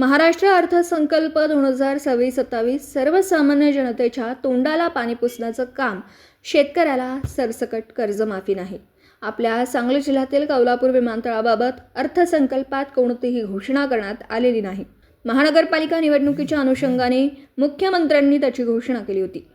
महाराष्ट्र अर्थसंकल्प 2026-27 सर्वसामान्य जनतेच्या तोंडाला पाणी पुसण्याचं काम, शेतकऱ्याला सरसकट कर्जमाफी नाही. आपल्या सांगली जिल्ह्यातील कौलापूर विमानतळाबाबत अर्थसंकल्पात कोणतीही घोषणा करण्यात आलेली नाही. महानगरपालिका निवडणुकीच्या अनुषंगाने मुख्यमंत्र्यांनी त्याची घोषणा केली होती.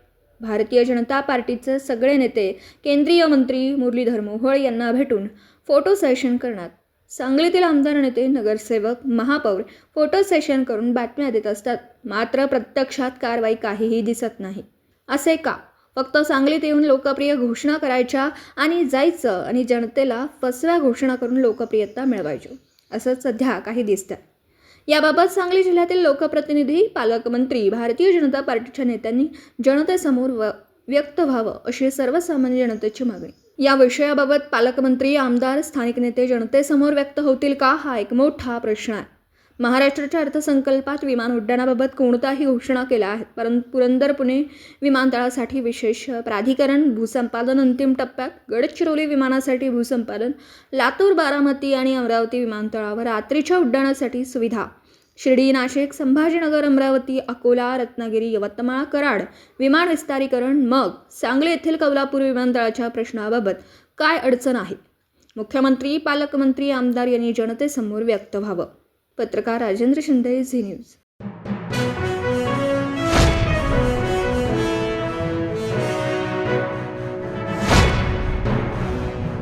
भारतीय जनता पार्टीचे सगळे नेते केंद्रीय मंत्री मुरलीधर मोहोळ यांना भेटून फोटो सेशन करण्यात, सांगलीतील आमदार, नेते, नगरसेवक, महापौर फोटो सेशन करून बातम्या देत असतात. मात्र प्रत्यक्षात कारवाई काहीही दिसत नाही. असे का? फक्त सांगलीत येऊन लोकप्रिय घोषणा करायच्या आणि जायचं आणि जनतेला फसव्या घोषणा करून लोकप्रियता मिळवायची, असं सध्या काही दिसतं. याबाबत सांगली जिल्ह्यातील लोकप्रतिनिधी, पालकमंत्री, भारतीय जनता पार्टीच्या नेत्यांनी जनतेसमोर व्यक्त व्हावं, अशी सर्वसामान्य जनतेची मागणी. या विषयाबाबत पालकमंत्री, आमदार, स्थानिक नेते जनतेसमोर व्यक्त होतील का, हा एक मोठा प्रश्न आहे. महाराष्ट्राच्या अर्थसंकल्पात विमान उड्डाणाबाबत कोणत्याही घोषणा केल्या आहेत, परंतु पुरंदर पुणे विमानतळासाठी विशेष प्राधिकरण, भूसंपादन अंतिम टप्प्यात, गडचिरोली विमानासाठी भूसंपादन, लातूर, बारामती आणि अमरावती विमानतळावर रात्रीच्या उड्डाणासाठी सुविधा, शिर्डी, नाशिक, संभाजीनगर, अमरावती, अकोला, रत्नागिरी, यवतमाळ, कराड विमान विस्तारीकरण, मग सांगली येथील कौलापूर विमानतळाच्या प्रश्नाबाबत काय अडचण आहे? मुख्यमंत्री, पालकमंत्री, आमदार यांनी जनतेसमोर व्यक्त व्हावं. पत्रकार राजेंद्र शिंदे, झी न्यूज.